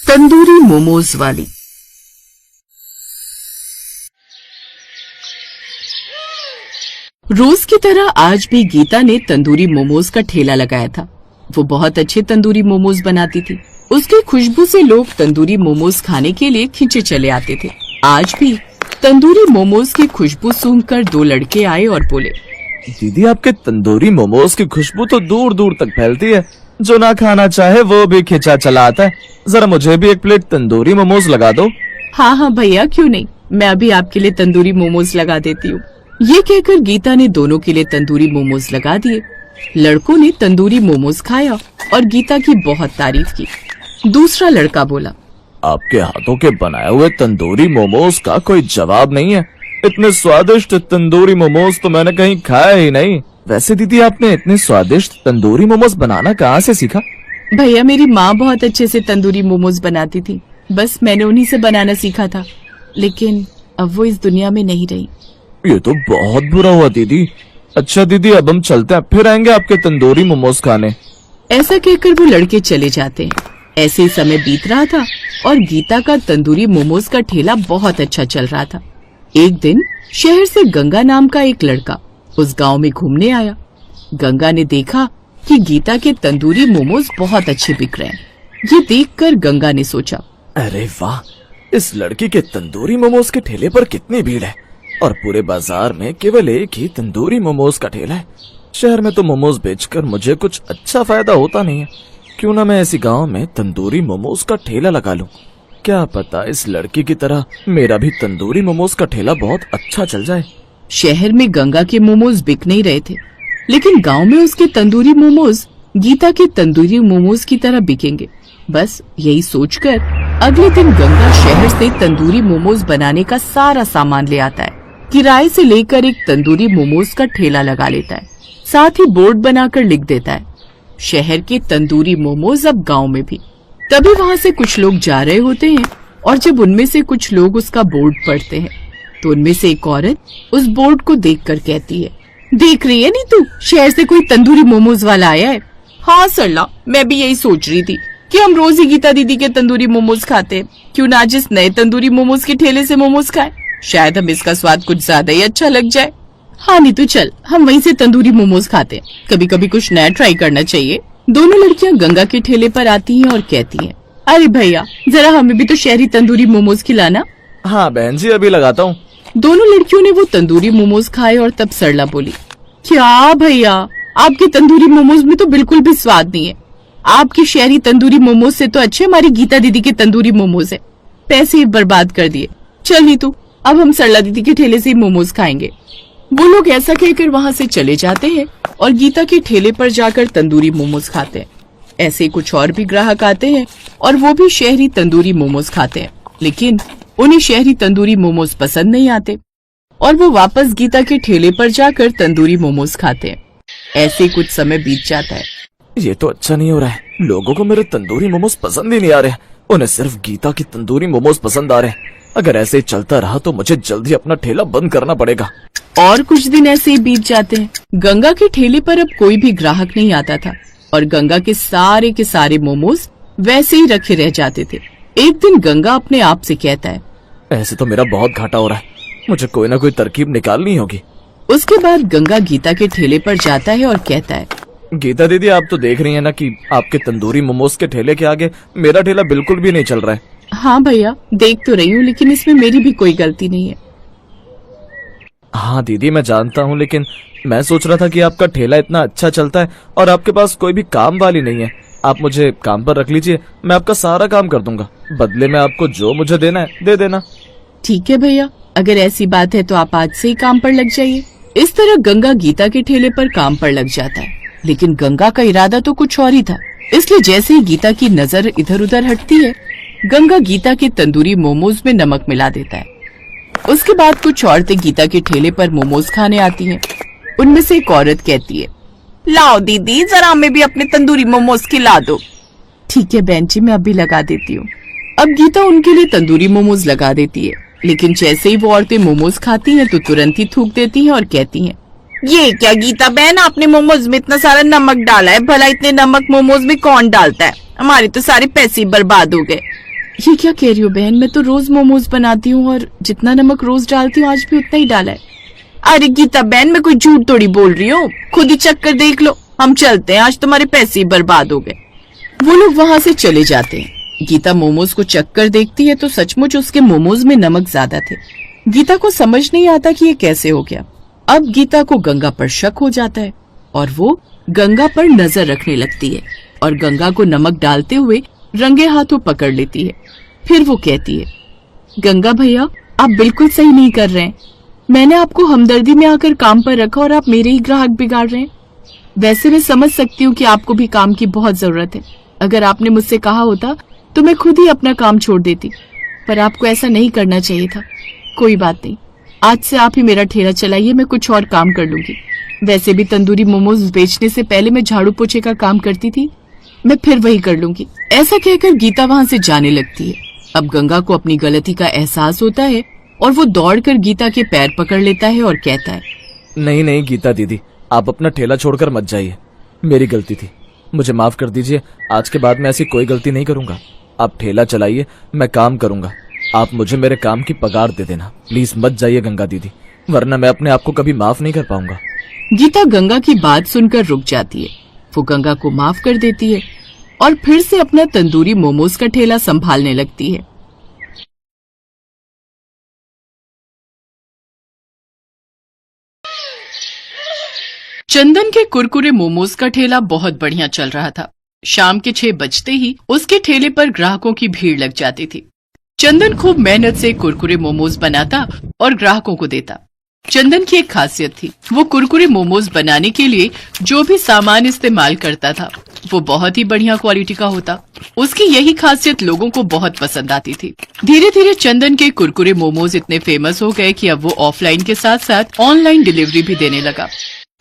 तंदूरी मोमोज वाली। रोज की तरह आज भी गीता ने तंदूरी मोमोज का ठेला लगाया था। वो बहुत अच्छे तंदूरी मोमोज बनाती थी। उसकी खुशबू से लोग तंदूरी मोमोज खाने के लिए खींचे चले आते थे। आज भी तंदूरी मोमोज की खुशबू सूंघकर दो लड़के आए और बोले, दीदी आपके तंदूरी मोमोज की खुशबू तो दूर दूर तक फैलती है। जो ना खाना चाहे वो भी खिंचा चला आता है। जरा मुझे भी एक प्लेट तंदूरी मोमोज लगा दो। हाँ हाँ भैया, क्यों नहीं, मैं अभी आपके लिए तंदूरी मोमोज लगा देती हूँ। ये कहकर गीता ने दोनों के लिए तंदूरी मोमोज लगा दिए। लड़कों ने तंदूरी मोमोज खाया और गीता की बहुत तारीफ की। दूसरा लड़का बोला, आपके हाथों के बनाए हुए तंदूरी मोमोज का कोई जवाब नहीं है। इतने स्वादिष्ट तंदूरी मोमोज तो मैंने कहीं खाया ही नहीं। वैसे दीदी आपने इतने स्वादिष्ट तंदूरी मोमोज बनाना कहाँ से सीखा? भैया मेरी माँ बहुत अच्छे से तंदूरी मोमोज बनाती थी, बस मैंने उन्हीं से बनाना सीखा था। लेकिन अब वो इस दुनिया में नहीं रही। ये तो बहुत बुरा हुआ दीदी। अच्छा दीदी अब हम चलते हैं, फिर आएंगे आपके तंदूरी मोमोज खाने। ऐसा कहकर वो लड़के चले जाते हैं। ऐसे ही समय बीत रहा था और गीता का तंदूरी मोमोज का ठेला बहुत अच्छा चल रहा था। एक दिन शहर से गंगा नाम का एक लड़का उस गांव में घूमने आया। गंगा ने देखा कि गीता के तंदूरी मोमोज बहुत अच्छे बिक रहे हैं। ये देखकर गंगा ने सोचा, अरे वाह, इस लड़की के तंदूरी मोमोज के ठेले पर कितनी भीड़ है और पूरे बाजार में केवल एक ही तंदूरी मोमोज का ठेला है। शहर में तो मोमोज बेचकर मुझे कुछ अच्छा फायदा होता नहीं है। क्यों ना मैं ऐसी गांव में तंदूरी मोमोज का ठेला लगा लूं। क्या पता इस लड़की की तरह मेरा भी तंदूरी मोमोज का ठेला बहुत अच्छा चल जाए। शहर में गंगा के मोमोज बिक नहीं रहे थे, लेकिन गांव में उसके तंदूरी मोमोज गीता के तंदूरी मोमोज की तरह बिकेंगे। बस यही सोचकर अगले दिन गंगा शहर से तंदूरी मोमोज बनाने का सारा सामान ले आता है। किराए से लेकर एक तंदूरी मोमोज का ठेला लगा लेता है। साथ ही बोर्ड बनाकर लिख देता है, शहर के तंदूरी मोमोज अब गांव में भी। तभी वहाँ से कुछ लोग जा रहे होते हैं और जब उनमें से कुछ लोग उसका बोर्ड पढ़ते हैं तो उनमें से एक औरत उस बोर्ड को देखकर कहती है, देख रही है नी तू, शहर से कोई तंदूरी मोमोज वाला आया है। हाँ सरला, मैं भी यही सोच रही थी कि हम रोज ही गीता दीदी के तंदूरी मोमोज खाते हैं। क्यों ना आज इस नए तंदूरी मोमोज के ठेले से मोमोज खाएं, शायद हम इसका स्वाद कुछ ज्यादा ही अच्छा लग जाए। हाँ नीतू चल, हम वहीं से तंदूरी मोमोज खाते हैं। कभी कभी कुछ नया ट्राई करना चाहिए। दोनों लड़कियां गंगा के ठेले पर आती हैं और कहती हैं, अरे भैया जरा हमें भी तो शहरी तंदूरी मोमोज खिलाना। हाँ बहन जी, अभी लगाता हूँ। दोनों लड़कियों ने वो तंदूरी मोमोज खाए और तब सरला बोली, क्या भैया, आपके तंदूरी मोमोज में तो बिल्कुल भी स्वाद नहीं है। आपकी शहरी तंदूरी मोमोज से तो अच्छे हमारी गीता दीदी के तंदूरी मोमोज है। पैसे ही बर्बाद कर दिए। चल नीतू, अब हम सरला दीदी के ठेले से ही मोमोज खाएंगे। वो लोग ऐसा कहकर वहाँ से चले जाते हैं और गीता के ठेले पर जाकर तंदूरी मोमोज खाते हैं। ऐसे कुछ और भी ग्राहक आते हैं और वो भी शहरी तंदूरी मोमोज खाते हैं, लेकिन उन्हें शहरी तंदूरी मोमोज पसंद नहीं आते और वो वापस गीता के ठेले पर जाकर तंदूरी मोमोज खाते हैं। ऐसे कुछ समय बीत जाता है। ये तो अच्छा नहीं हो रहा है। लोगों को मेरे तंदूरी मोमोज पसंद ही नहीं आ रहे। उन्हें सिर्फ गीता की तंदूरी मोमोज पसंद आ रहे हैं। अगर ऐसे ही चलता रहा तो मुझे जल्दी अपना ठेला बंद करना पड़ेगा। और कुछ दिन ऐसे ही बीत जाते हैं। गंगा के ठेले पर अब कोई भी ग्राहक नहीं आता था और गंगा के सारे मोमोज वैसे ही रखे रह जाते थे। एक दिन गंगा अपने आप से कहता है, ऐसे तो मेरा बहुत घाटा हो रहा है। मुझे कोई ना कोई तरकीब निकालनी होगी। उसके बाद गंगा गीता के ठेले पर जाता है और कहता है, गीता दीदी आप तो देख रही हैं ना कि आपके तंदूरी मोमोज के ठेले के आगे मेरा ठेला बिल्कुल भी नहीं चल रहा है। हाँ भैया देख तो रही हूँ, लेकिन इसमें मेरी भी कोई गलती नहीं है। हाँ दीदी मैं जानता हूँ, लेकिन मैं सोच रहा था कि आपका ठेला इतना अच्छा चलता है और आपके पास कोई भी काम वाली नहीं है। आप मुझे काम पर रख लीजिए, मैं आपका सारा काम कर दूंगा। बदले में आपको जो मुझे देना है दे देना। ठीक है भैया, अगर ऐसी बात है तो आप आज से ही काम पर लग जाइए। इस तरह गंगा गीता के ठेले पर काम पर लग जाता है, लेकिन गंगा का इरादा तो कुछ और ही था। इसलिए जैसे ही गीता की नजर इधर उधर हटती है, गंगा गीता के तंदूरी मोमोज में नमक मिला देता है। उसके बाद कुछ औरतें गीता के ठेले पर मोमोज खाने आती हैं। उनमें से एक औरत कहती है, लाओ दीदी जरा हमें भी अपने तंदूरी मोमोज खिला दो। ठीक है बहन जी, मैं अभी लगा देती हूँ। अब गीता उनके लिए तंदूरी मोमोज लगा देती है, लेकिन जैसे ही वो औरतें मोमोज खाती हैं तो तुरंत ही थूक देती हैं और कहती हैं, ये क्या गीता बहन, आपने मोमोज में इतना सारा नमक डाला है। भला इतने नमक मोमोज में कौन डालता है? हमारे तो सारे पैसे बर्बाद हो गए। ये क्या कह रही हो बहन, मैं तो रोज मोमोज बनाती हूँ और जितना नमक रोज डालती हूँ आज भी उतना ही डाला है। अरे गीता बहन, मैं कोई झूठ थोड़ी बोल रही हूँ, खुद ही चेक कर देख लो। हम चलते हैं, आज तुम्हारे पैसे ही बर्बाद हो गए। वो लोग वहां से चले जाते हैं। गीता मोमोज को चेक कर देखती है तो सचमुच उसके मोमोज में नमक ज्यादा थे। गीता को समझ नहीं आता कि ये कैसे हो गया। अब गीता को गंगा पर शक हो जाता है और वो गंगा पर नजर रखने लगती है और गंगा को नमक डालते हुए रंगे हाथों पकड़ लेती है। फिर वो कहती है, गंगा भैया आप बिल्कुल सही नहीं कर रहे हैं। मैंने आपको हमदर्दी में आकर काम पर रखा और आप मेरे ही ग्राहक बिगाड़ रहे हैं। वैसे मैं समझ सकती हूँ कि आपको भी काम की बहुत जरूरत है। अगर आपने मुझसे कहा होता तो मैं खुद ही अपना काम छोड़ देती, पर आपको ऐसा नहीं करना चाहिए था। कोई बात नहीं, आज से आप ही मेरा ठेला चलाइए, मैं कुछ और काम कर लूंगी। वैसे भी तंदूरी मोमोज बेचने से पहले मैं झाड़ू पोछे का काम करती थी, मैं फिर वही कर लूंगी। ऐसा कहकर गीता वहां से जाने लगती है। अब गंगा को अपनी गलती का एहसास होता है और वो दौड़कर गीता के पैर पकड़ लेता है और कहता है, नहीं नहीं गीता दीदी, आप अपना ठेला छोड़कर मत जाइए। मेरी गलती थी, मुझे माफ कर दीजिए। आज के बाद मैं ऐसी कोई गलती नहीं करूंगा। आप ठेला चलाइए, मैं काम करूंगा। आप मुझे मेरे काम की पगार दे देना। प्लीज मत जाइए गंगा दीदी, वरना मैं अपने आप को कभी माफ नहीं कर पाऊंगा। गीता गंगा की बात सुनकर रुक जाती है। वो गंगा को माफ कर देती है और फिर से अपना तंदूरी मोमोज का ठेला संभालने लगती है। चंदन के कुरकुरे मोमोज का ठेला बहुत बढ़िया चल रहा था। शाम के 6 बजते ही उसके ठेले पर ग्राहकों की भीड़ लग जाती थी। चंदन खूब मेहनत से कुरकुरे मोमोज बनाता और ग्राहकों को देता। चंदन की एक खासियत थी, वो कुरकुरे मोमोज बनाने के लिए जो भी सामान इस्तेमाल करता था वो बहुत ही बढ़िया क्वालिटी का होता। उसकी यही खासियत लोगों को बहुत पसंद आती थी। धीरे धीरे चंदन के कुरकुरे मोमोज इतने फेमस हो गए कि अब वो ऑफलाइन के साथ साथ ऑनलाइन डिलीवरी भी देने लगा।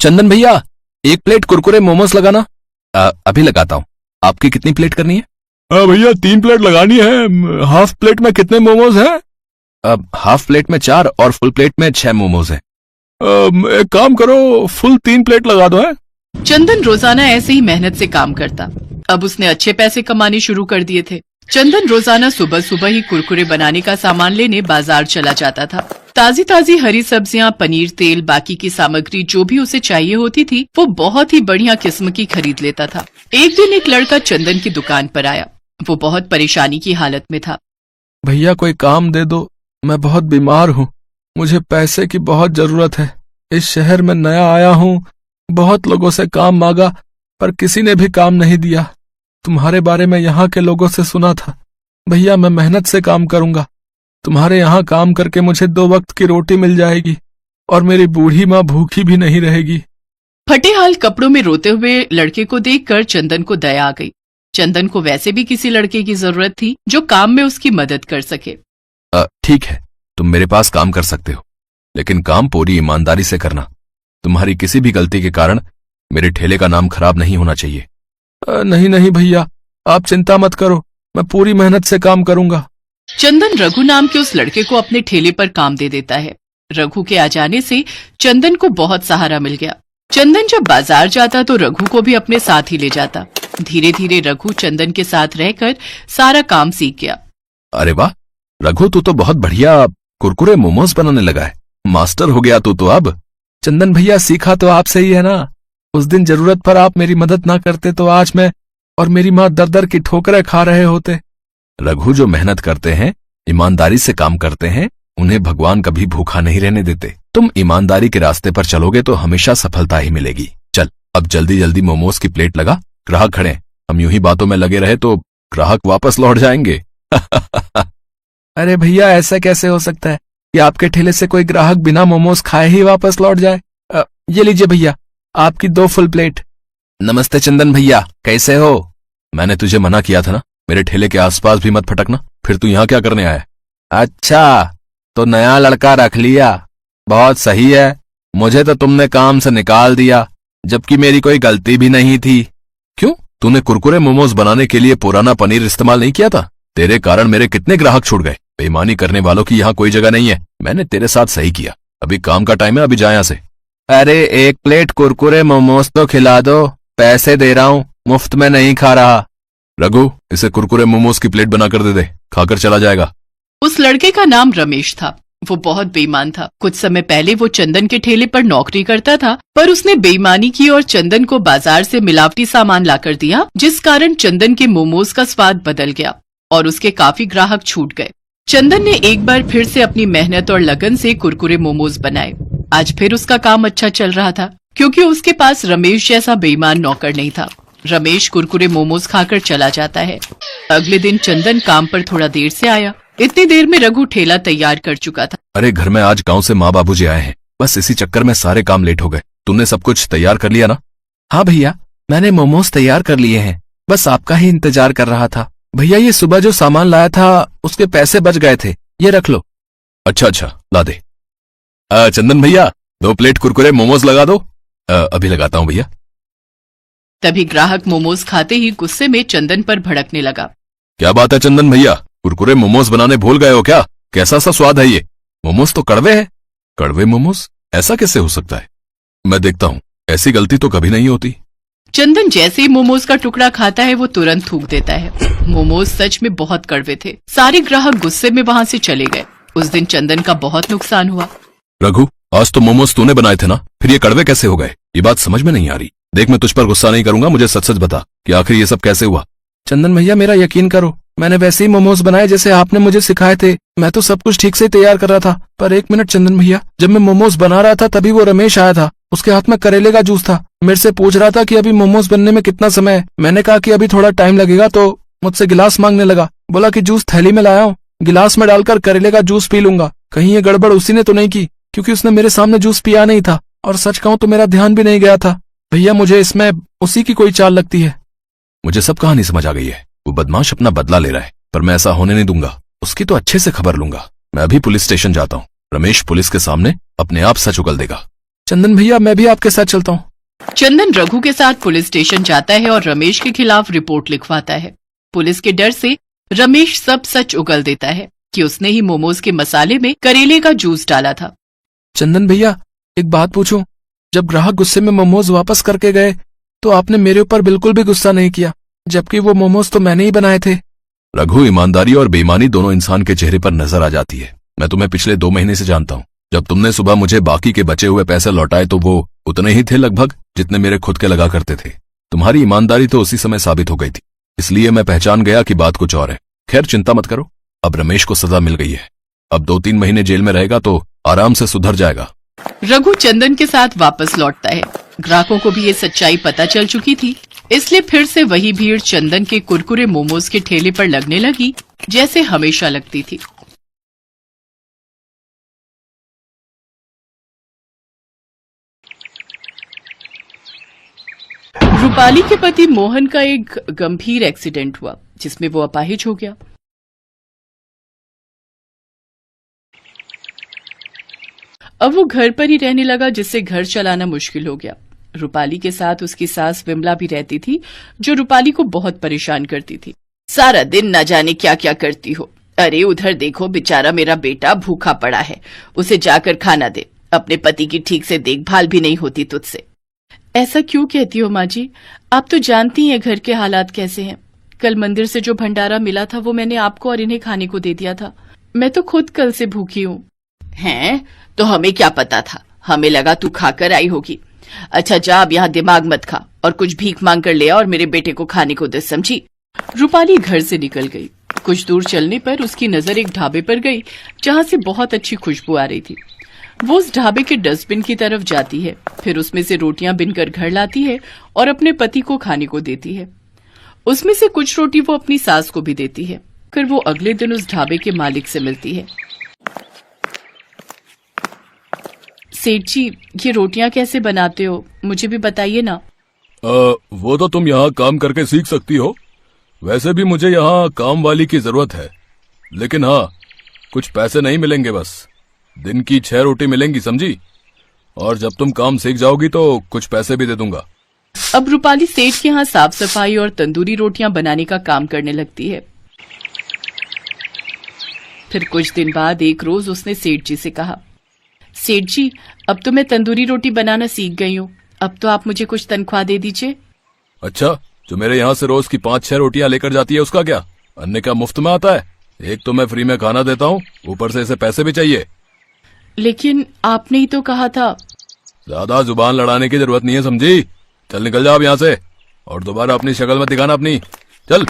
चंदन भैया, एक प्लेट कुरकुरे मोमोज लगाना। अभी लगाता हूँ। आपकी कितनी प्लेट करनी है? भैया 3 प्लेट लगानी है। हाफ प्लेट में कितने मोमोज हैं? अब हाफ प्लेट में 4 और फुल प्लेट में 6 मोमोज हैं। एक काम करो, फुल 3 प्लेट लगा दो है। चंदन रोजाना ऐसे ही मेहनत से काम करता। अब उसने अच्छे पैसे कमाने शुरू कर दिए थे। चंदन रोजाना सुबह सुबह ही कुरकुरे बनाने का सामान लेने बाजार चला जाता था। ताजी ताजी हरी सब्जियां, पनीर, तेल, बाकी की सामग्री जो भी उसे चाहिए होती थी वो बहुत ही बढ़िया किस्म की खरीद लेता था। एक दिन एक लड़का चंदन की दुकान पर आया। वो बहुत परेशानी की हालत में था। भैया कोई काम दे दो, मैं बहुत बीमार हूँ, मुझे पैसे की बहुत जरूरत है। इस शहर में नया आया हूँ, बहुत लोगों से काम मांगा पर किसी ने भी काम नहीं दिया। तुम्हारे बारे में यहाँ के लोगों से सुना था। भैया मैं मेहनत से काम करूंगा, तुम्हारे यहाँ काम करके मुझे 2 वक्त की रोटी मिल जाएगी और मेरी बूढ़ी माँ भूखी भी नहीं रहेगी। फटे हाल कपड़ों में रोते हुए लड़के को देखकर चंदन को दया आ गई। चंदन को वैसे भी किसी लड़के की जरूरत थी जो काम में उसकी मदद कर सके। ठीक है, तुम मेरे पास काम कर सकते हो, लेकिन काम पूरी ईमानदारी से करना। तुम्हारी किसी भी गलती के कारण मेरे ठेले का नाम खराब नहीं होना चाहिए। नहीं नहीं भैया, आप चिंता मत करो, मैं पूरी मेहनत से काम करूंगा। चंदन रघु नाम के उस लड़के को अपने ठेले पर काम दे देता है। रघु के आ जाने से चंदन को बहुत सहारा मिल गया। चंदन जब बाजार जाता तो रघु को भी अपने साथ ही ले जाता। धीरे धीरे रघु चंदन के साथ रहकर सारा काम सीख गया। अरे वाह रघु, तू तो बहुत बढ़िया कुरकुरे मोमोज बनाने लगा है। मास्टर हो गया तू तो अब। चंदन भैया सीखा तो आपसे ही है ना। उस दिन जरूरत पर आप मेरी मदद ना करते तो आज मैं और मेरी माँ दर दर की ठोकरें खा रहे होते। रघु, जो मेहनत करते हैं, ईमानदारी से काम करते हैं, उन्हें भगवान कभी भूखा नहीं रहने देते। तुम ईमानदारी के रास्ते पर चलोगे तो हमेशा सफलता ही मिलेगी। चल अब जल्दी जल्दी मोमोज की प्लेट लगा, ग्राहक खड़े। हम यूं ही बातों में लगे रहे तो ग्राहक वापस लौट जाएंगे। अरे भैया ऐसा कैसे हो सकता है कि आपके ठेले से कोई ग्राहक बिना मोमोज खाए ही वापस लौट जाए। ये लीजिए भैया, आपकी 2 फुल प्लेट। नमस्ते चंदन भैया, कैसे हो? मैंने तुझे मना किया था ना, मेरे ठेले के आसपास भी मत फटकना। फिर तू यहाँ क्या करने आया? अच्छा, तो नया लड़का रख लिया, बहुत सही है। मुझे तो तुमने काम से निकाल दिया, जबकि मेरी कोई गलती भी नहीं थी। क्यों? तूने कुरकुरे मोमोज बनाने के लिए पुराना पनीर इस्तेमाल नहीं किया था? तेरे कारण मेरे कितने ग्राहक छूट गए। बेईमानी करने वालों की यहाँ कोई जगह नहीं है। मैंने तेरे साथ सही किया। अभी काम का टाइम है, अभी जा यहाँ से। अरे 1 प्लेट कुरकुरे मोमोज तो खिला दो, पैसे दे रहा हूँ, मुफ्त में नहीं खा रहा। रघु, इसे कुरकुरे मोमोज की प्लेट बनाकर दे दे, खाकर चला जाएगा। उस लड़के का नाम रमेश था। वो बहुत बेईमान था। कुछ समय पहले वो चंदन के ठेले पर नौकरी करता था, पर उसने बेईमानी की और चंदन को बाजार से मिलावटी सामान लाकर दिया, जिस कारण चंदन के मोमोज का स्वाद बदल गया और उसके काफी ग्राहक छूट गए। चंदन ने एक बार फिर से अपनी मेहनत और लगन से कुरकुरे मोमोज बनाए। आज फिर उसका काम अच्छा चल रहा था, क्योंकि उसके पास रमेश जैसा बेईमान नौकर नहीं था। रमेश कुरकुरे मोमोज खाकर चला जाता है। अगले दिन चंदन काम पर थोड़ा देर से आया। इतनी देर में रघु ठेला तैयार कर चुका था। अरे घर में आज गांव से माँ बाबूजी आए हैं, बस इसी चक्कर में सारे काम लेट हो गए। तुमने सब कुछ तैयार कर लिया ना? हाँ भैया, मैंने मोमोज तैयार कर लिए हैं, बस आपका ही इंतजार कर रहा था। भैया ये सुबह जो सामान लाया था उसके पैसे बच गए थे, ये रख लो। अच्छा, ला दे। चंदन भैया, 2 प्लेट कुरकुरे मोमोज लगा दो। अभी लगाता हूँ भैया। तभी ग्राहक मोमोज खाते ही गुस्से में चंदन पर भड़कने लगा। क्या बात है चंदन भैया, कुरकुरे मोमोज बनाने भूल गए हो क्या? कैसा सा स्वाद है ये? मोमोज तो कड़वे हैं। कड़वे मोमोज? ऐसा कैसे हो सकता है? मैं देखता हूँ, ऐसी गलती तो कभी नहीं होती। चंदन जैसे ही मोमोज का टुकड़ा खाता है वो तुरंत थूक देता है। मोमोज सच में बहुत कड़वे थे। सारे ग्राहक गुस्से में वहाँ से चले गए। उस दिन चंदन का बहुत नुकसान हुआ। रघु, आज तो मोमोज तूने बनाए थे ना, फिर ये कड़वे कैसे हो गए? ये बात समझ में नहीं आ रही। देख, मैं तुझ पर गुस्सा नहीं करूंगा, मुझे सच सच बता कि आखिर ये सब कैसे हुआ। चंदन भैया मेरा यकीन करो, मैंने वैसे ही मोमोज बनाए जैसे आपने मुझे सिखाए थे। मैं तो सब कुछ ठीक से तैयार कर रहा था, पर 1 मिनट चंदन भैया, जब मैं मोमोज बना रहा था तभी वो रमेश आया था। उसके हाथ में करेले का जूस था। मेरे से पूछ रहा था कि अभी मोमोज बनने में कितना समय है। मैंने कहा कि अभी थोड़ा टाइम लगेगा, तो मुझसे गिलास मांगने लगा। बोला कि जूस थैली में लाया हूँ, गिलास में डालकर करेले का जूस पी लूंगा। कहीं ये गड़बड़ उसी ने तो नहीं की, क्योंकि उसने मेरे सामने जूस पिया नहीं था, और सच कहूं तो मेरा ध्यान भी नहीं गया था। भैया मुझे इसमें उसी की कोई चाल लगती है। मुझे सब कहानी समझ आ गई है। वो बदमाश अपना बदला ले रहा है, पर मैं ऐसा होने नहीं दूंगा। उसकी तो अच्छे से खबर लूंगा। मैं अभी पुलिस स्टेशन जाता हूँ। रमेश पुलिस के सामने अपने आप सच उगल देगा। चंदन भैया मैं भी आपके साथ चलता हूँ। चंदन रघु के साथ पुलिस स्टेशन जाता है और रमेश के खिलाफ रिपोर्ट लिखवाता है। पुलिस के डर से रमेश सब सच उगल देता है कि उसने ही मोमोज के मसाले में करेले का जूस डाला था। चंदन भैया एक बात पूछूं, जब ग्राहक गुस्से में मोमोज वापस करके गए तो आपने मेरे ऊपर बिल्कुल भी गुस्सा नहीं किया, जबकि वो मोमोज तो मैंने ही बनाए थे। रघु, ईमानदारी और बेईमानी दोनों इंसान के चेहरे पर नजर आ जाती है। मैं तुम्हें पिछले 2 महीने से जानता हूँ। जब तुमने सुबह मुझे बाकी के बचे हुए पैसे लौटाए तो वो उतने ही थे लगभग जितने मेरे खुद के लगा करते थे। तुम्हारी ईमानदारी तो उसी समय साबित हो गई थी, इसलिए मैं पहचान गया कि बात कुछ और है। खैर चिंता मत करो, अब रमेश को सजा मिल गई है। अब 2-3 महीने जेल में रहेगा तो आराम से सुधर जाएगा। रघु चंदन के साथ वापस लौटता है। ग्राहकों को भी ये सच्चाई पता चल चुकी थी, इसलिए फिर से वही भीड़ चंदन के कुरकुरे मोमोज के ठेले पर लगने लगी, जैसे हमेशा लगती थी। रूपाली के पति मोहन का एक गंभीर एक्सीडेंट हुआ, जिसमें वो अपाहिज हो गया। अब वो घर पर ही रहने लगा, जिससे घर चलाना मुश्किल हो गया। रूपाली के साथ उसकी सास विमला भी रहती थी, जो रूपाली को बहुत परेशान करती थी। सारा दिन न जाने क्या क्या करती हो। अरे उधर देखो, बेचारा मेरा बेटा भूखा पड़ा है, उसे जाकर खाना दे। अपने पति की ठीक से देखभाल भी नहीं होती तुझसे। ऐसा क्यों कहती हो माँ जी? आप तो जानती हैं घर के हालात कैसे हैं। कल मंदिर से जो भंडारा मिला था वो मैंने आपको और इन्हें खाने को दे दिया था। मैं तो खुद कल से भूखी हूँ। हैं? तो हमें क्या पता था, हमें लगा तू खाकर आई होगी। अच्छा जा, अब यहाँ दिमाग मत खा और कुछ भीख मांग कर ले आ और मेरे बेटे को खाने को दे, समझी? रूपाली घर से निकल गई। कुछ दूर चलने पर उसकी नजर एक ढाबे पर गई, जहाँ से बहुत अच्छी खुशबू आ रही थी। वो उस ढाबे के डस्टबिन की तरफ जाती है, फिर उसमें से रोटियां बिनकर घर लाती है और अपने पति को खाने को देती है। उसमें से कुछ रोटी वो अपनी सास को भी देती है। फिर वो अगले दिन उस ढाबे के मालिक से मिलती है। सेठ जी, ये रोटियां कैसे बनाते हो, मुझे भी बताइए ना। वो तो तुम यहाँ काम करके सीख सकती हो। वैसे भी मुझे यहाँ काम वाली की जरूरत है, लेकिन हाँ, कुछ पैसे नहीं मिलेंगे, बस दिन की 6 रोटी मिलेंगी, समझी? और जब तुम काम सीख जाओगी तो कुछ पैसे भी दे दूंगा। अब रूपाली सेठ के यहाँ साफ सफाई और तंदूरी रोटियां बनाने का काम करने लगती है। फिर कुछ दिन बाद एक रोज उसने सेठ जी से कहा, सेठ जी, अब तो मैं तंदूरी रोटी बनाना सीख गई हूँ, अब तो आप मुझे कुछ तनख्वाह दे दीजिए। अच्छा, जो मेरे यहाँ से रोज की 5-6 रोटियां लेकर जाती है उसका क्या? अन्य क्या मुफ्त में आता है? एक तो मैं फ्री में खाना देता हूँ, ऊपर से इसे पैसे भी चाहिए। लेकिन आपने ही तो कहा था। ज्यादा जुबान लड़ाने की जरूरत नहीं है, समझी? चल निकल जाओ अब यहाँ से, और दोबारा अपनी शक्ल मत दिखाना अपनी। चल।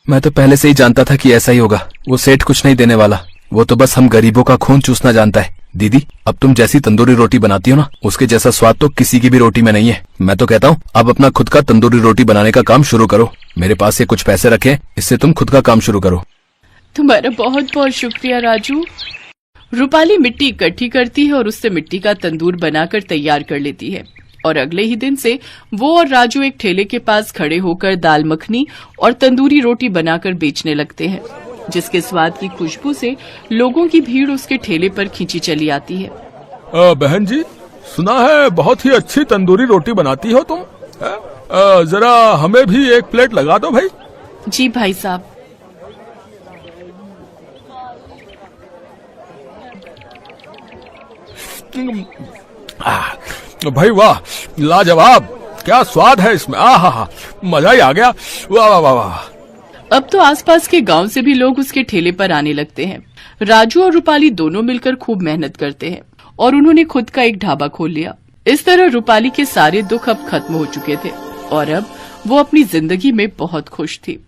मैं तो पहले से ही जानता था कि ऐसा ही होगा। वो सेठ कुछ नहीं देने वाला, वो तो बस हम गरीबों का खून चूसना जानता है। दीदी, अब तुम जैसी तंदूरी रोटी बनाती हो ना, उसके जैसा स्वाद तो किसी की भी रोटी में नहीं है। मैं तो कहता हूँ अब अपना खुद का तंदूरी रोटी बनाने का काम शुरू करो। मेरे पास ये कुछ पैसे रखे, इससे तुम खुद का काम शुरू करो। तुम्हारा बहुत बहुत शुक्रिया राजू। रूपाली मिट्टी इकट्ठी करती है और उससे मिट्टी का तंदूर बनाकर तैयार कर लेती है, और अगले ही दिन से वो और राजू एक ठेले के पास खड़े होकर दाल मखनी और तंदूरी रोटी बनाकर बेचने लगते हैं, जिसके स्वाद की खुशबू से लोगों की भीड़ उसके ठेले पर खींची चली आती है। बहन जी, सुना है बहुत ही अच्छी तंदूरी रोटी बनाती हो तुम। जरा हमें भी एक प्लेट लगा दो भाई। जी भाई साहब। भाई वाह, लाजवाब, क्या स्वाद है इसमें। आहा, मजा ही आ गया। वाह वाह वाह वाह। अब तो आसपास के गांव से भी लोग उसके ठेले पर आने लगते हैं। राजू और रूपाली दोनों मिलकर खूब मेहनत करते हैं और उन्होंने खुद का एक ढाबा खोल लिया। इस तरह रूपाली के सारे दुख अब खत्म हो चुके थे और अब वो अपनी जिंदगी में बहुत खुश थी।